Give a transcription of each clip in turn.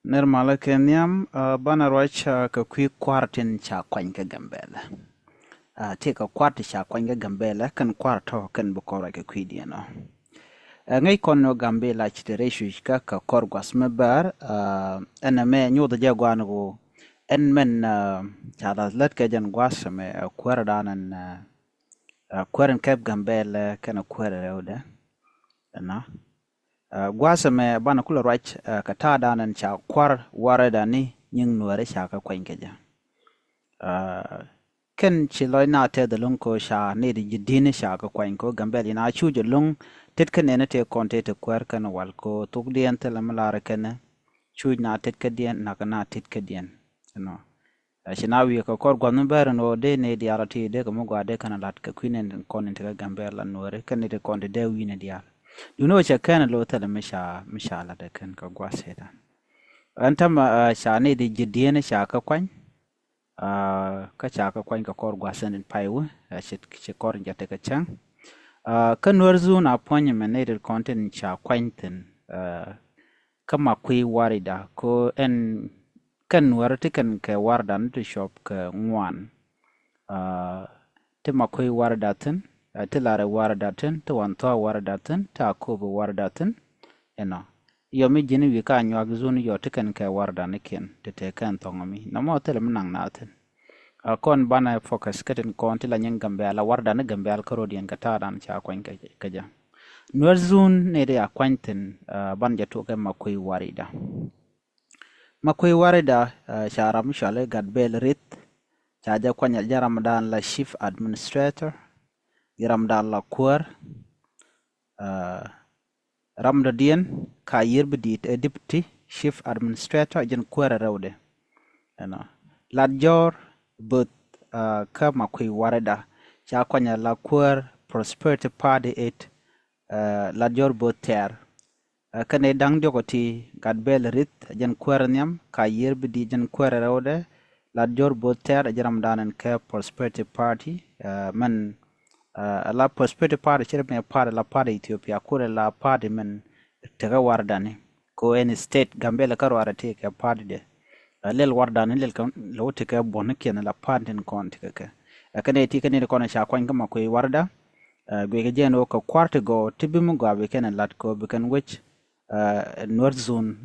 Nirmala kenyam bana rocha ka kwi kwartin cha kwany ka gambela. Take a kwart cha kwany ka gambela kan kwarto kan bukora ka kwi diano. Ngay kono gambela chitereshu ka korgwas mebar ena me nyoda jagwan go en men chala let ka jan gwasa me kwardanan kwaran kep gambela kana kwara rewda na gwasa me bana kula rach ka danan cha kwar warada ni nying nuare cha ka kwenkeja ken chiloi na te de lung ko sha ne di jidine sha ka kwenko gambeli na chuje lung tet ken ne te konte te kwar kan wal ko tuk dien te lamlara ken chuj na tet ka dien na kana tet ka dien no shinawi ka kor gwan ber no de ne di arati de ko mo gwa de kana lat ka kwinen konin te gambela nuare ken ne de konte de wine dia duno cha kana lo tala mishala da kan ka gwaseda antama shane di jidene shaka kwany ka chaka kwany ka kor gwasen paiwu che kor jate ka chang kan warzu na ponye maneder content cha kwanyten kama kwi warida ko en kan warati kan ka wardan to shop ka ngwan te makwi wardaten tilare wardaten to wanto wardaten ta kobo wardaten eno yomi jini wi ka nywag zuni yo tiken ka wardan ken te kan tongomi namo tele mnang naten kon bana focus katen kon tila nyen gambela wardan gambel karodian kata dan cha kwen kaja nuer zun ne de akwanten ban jatu ka makwi warida sharam shale gadbel rit chaja kwanya jaram dan la chief administrator Ramdan la kuar Ramdadien ka yirbidit deputy chief administrator jen kuar rawde ladjor but ka makwi warada cha kwanya la kuar prosperity party it ladjor but ter kane dang jogoti gadbel rit jen kuar nyam ka yirbidi jen kuar rawde ladjor but ter jaramdanen ka prosperity party man la prosperity party chere me party la party Ethiopia kure la party men tega wardani ko any state gambela karo arate ka party de lel wardani lel kan lo tega bonken la party kon tega kane ti kane ko na sha kwan kama ko warda gwege jeno ko kwarte go tibimu go be ken lat ko be kan which north zone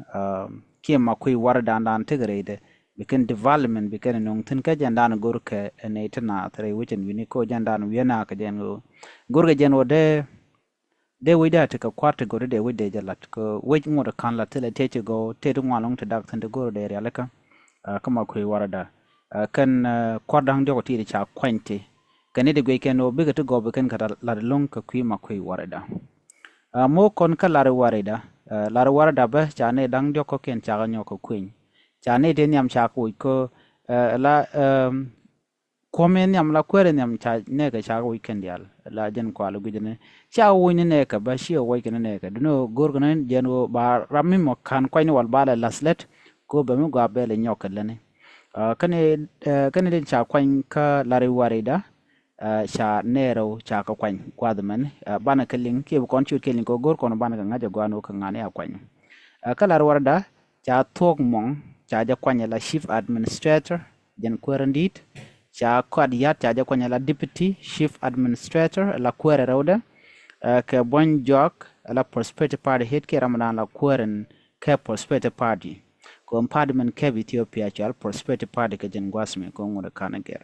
kema ko warda ndan tegrede bikin development bikin nung tin ka jandan gurke ne tana tare wucin wini ko jandan wiyana ka jango gurga janwo de wida ta ka kwata gore de wida jalat ko wajin ngor kan la tele tete go te dum walong ta dak tan de gor de alaka kama ko warada kan kwadang jogo ti cha kwante kan de gwe ken no biga to go bikin ka la long ka kwi ma ko warada mo kon ka la warada ba cha ne dang joko ken cha ga nyoko kwin chane de nyam cha ko la komen nyam la kwere nyam cha ne ka cha weekend yal la jen ko alu gudene cha woni ne ka ba shi o weekend ne ka duno gorgana jen wo ba rammi mo kan ko ni wal bala laslet ko ba mi go bele nyok lene kane den cha kwan ka lare warida cha nero cha ka kwan kwadman bana kalin ke ko kon chu kelin ko gor kono bana ga ngaja gwano ka ngane akwan ka lare warda cha tok mong chaja kwanya la chief administrator jen kwerandit cha kwadiat chaja kwanya la deputy chief administrator la kwere rawda ke bonjok la prosperity party hit ke ramadan la kweren ke prosperity party ko parliament ke Ethiopia cha prosperity party ke jen gwasme ko ngure kanager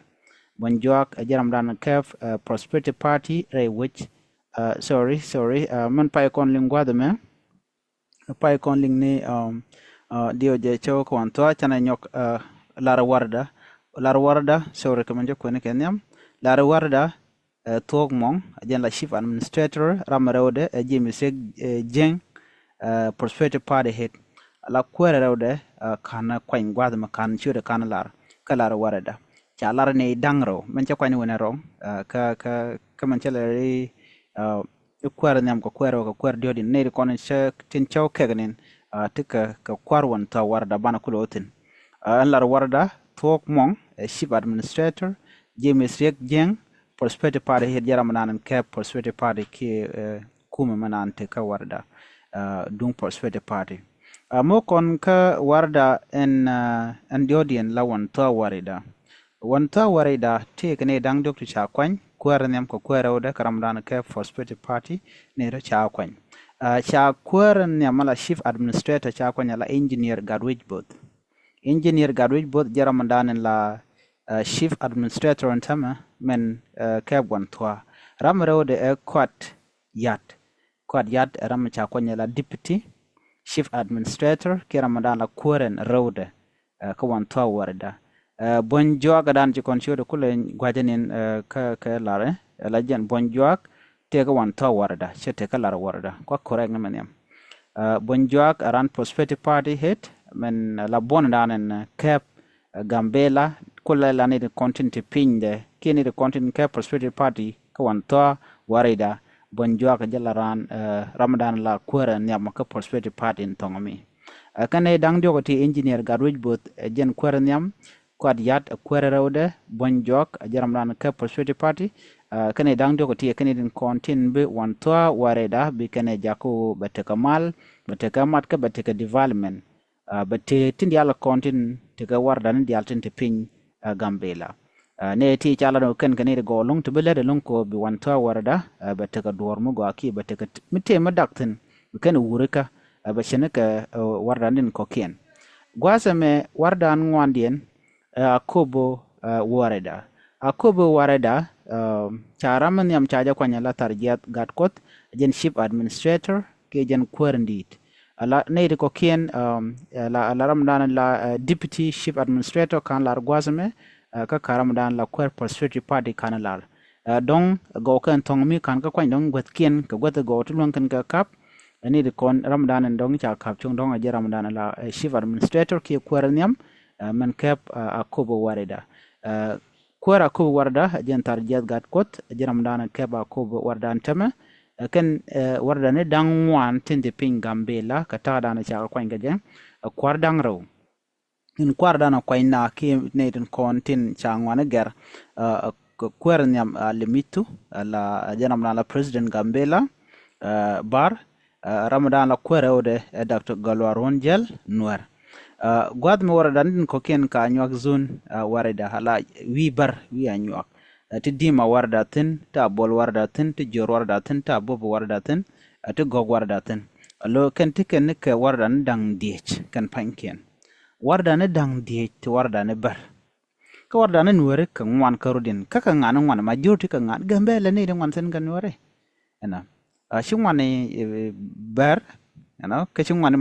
bonjok jaramdan ke prosperity party which sorry man pay kon lingwa de me pay kon ling ni dio je cho ko anto chana nyok lar warda sore ko manjo ko ne kenyam lar warda tog mong ajen la chief administrator ramarode jimi seg jeng prosperity party head la kwere rode kana kwany gwad ma kan chure kan lar ka lar warda cha lar ne dangro man cha kwany wona ro ka man cha leri kwere nyam ko kwere dio din ne ko ne tin chaw kegnen tika ka kwarwan ta warda bana kulotin lar warda tok mong chief administrator james rek jeng prosperity party head jaram nanan ke prosperity party ke kuma manan te ka warda dung prosperity party mo kon ka warda en diodien la wan to warida wan to warida te kene dang dok cha kwany kwar nyam ko kwara oda karam dan ke prosperity party ne ra cha kwany cha kwar nyam la chief administrator cha kwany la engineer gadwich both engineer gadwich both jaram dan la chief administrator antama men ke wan to ram rode e kwat yat ram cha kwany la deputy chief administrator ke ramadan la kuren road ka wan to warda bonjo ga dan ci kon shodo kule gwajanin ka lare la jen bonjo te ka wan to warda chete ka lar warda ko correct men yam bonjo aran prosperity party head men la bon danen cap gambela kule la ne content pinde kini de content cap prosperity party ka wan to warida bonjo ka jalaran ramadan la kuren nyam ka prosperity party in tongomi kane dang jogoti engineer garwij bot jen kuren nyam kwad yat kwere rode bonjok jaram ran ka prosperity party kane dang jogoti kane din kontin be wantoa wareda bi kane jako bateka mal bateka mat ka bateka development bate tindi ala kontin tega warda ni dialtin te pin gambela ne ti chala no ken kane go long to bele de long ko bi wantoa warda bateka dormu go aki bateka mite madaktin kane wurika bashene ka warda nin kokien gwasame warda ngwandien akobo wareda charaman yam chaja kwanya la tarjat gatkot jen ship administrator ke jen kwerndit ala ne ko kien la ramdan la deputy ship administrator kan lar gwasame ka karamdan la kwer prosperity party kan lar dong go kan tongmi kan ka kwanya dong gwat kien ka gwat go tulon kan ka kap ni de kon ramdan dong cha kap chung dong aje ramdan la ship administrator ke kwernyam man kep akobo warida kwara akobo warda jen tarjat gat kot jiram dana kep akobo warda antama ken warda ne dangwan tinde ping gambela kata dana cha kwa ngaje kwar dangro in kwar dana kwa ina ki ne tin kontin cha ngwana ger kwar nyam limitu la jiram dana president gambela bar ramadan la kwara ode dr galwaron jel nuer gwad me warada ndin ko ken ka nyak zone warada hala wi bar wi anyak ti dima warada tin ta bol warada tin ti jor warada tin ta bob warada tin ti gog warada tin lo ken ti ken ke warada ndang diech kan panken warada ne dang diech ti warada ne bar ka warada ne nuere ka ngwan karudin ka ka ngana ngwan ma joti ka ngan gambe le ne ngwan sen kan nuere ena shingwan bar ena ka shingwan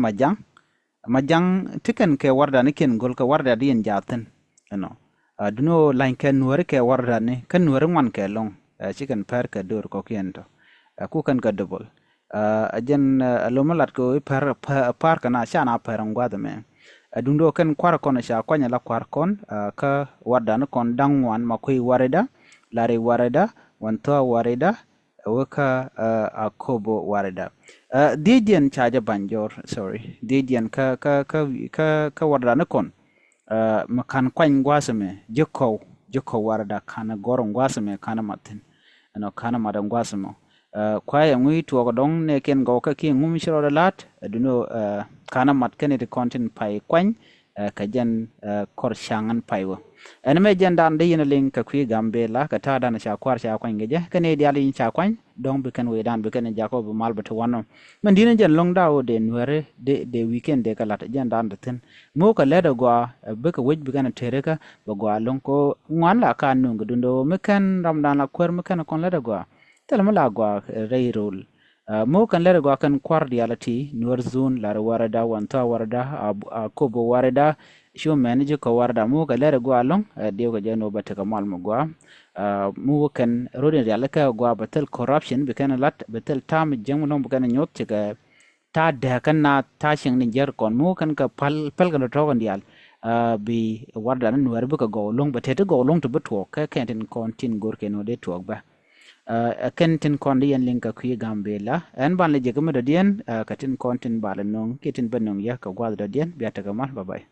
majang tiken ke warda ni ken gol ka warda dien jaten duno line ke nuore ke warda ni kan nuore ngwan ke long chicken per ka dur ko kiento ku kan ka double ajen lomalat ko par kana shana per ngwada me dundo kan kwar kon sha kwanya la kwar kon ka warda ni kon dangwan makoi warida lari warida wanto warida waka akobo warida didian chaja banjor didian ka warda na kon makan kwany gwasame jiko warda kana goron gwasame kana matin kana madan gwasamo kwaya ngui to dong ne ken go ka ki ngum shiro lat duno kana mat ken de content pai kwany ka jen kor shangan paiwo en me jen dan de yin link ka kwi gambela ka ta dan sha kwar sha kwany geje kene di ali sha kwany dong be kan we dan be kan jakob mal be to wano man dina jen long dawo de nwere de weekend de kala jen dan de tin mo ka leda gwa be ka wej be kan tere ka be gwa long ko ngwan la ka nu ngudundo me kan ramdan la kwar me kan kon leda gwa tel ma la gwa reyrol mo kan leda gwa kan kwar dialati nur zone la warada wanta warada kobo warada show manager ko warda mo ka leda gwa long de ko jeno batte ka mal mo gwa mu kan rodin real ka gwa batel corruption be kan lat batel tam jeng no be kan nyot ga ta da kan na ta shin ni jar kon mu kan ka pal kan to kan dial bi warda nan wer be ka go long batte to go long to betwo ka kan tin kon tin gor ke no de to ba ken tin kon yen linka ku gambela en ban le je ka me dien ka tin kon tin bala non ke tin benong ya ka gwa da dien biata ka mal bye bye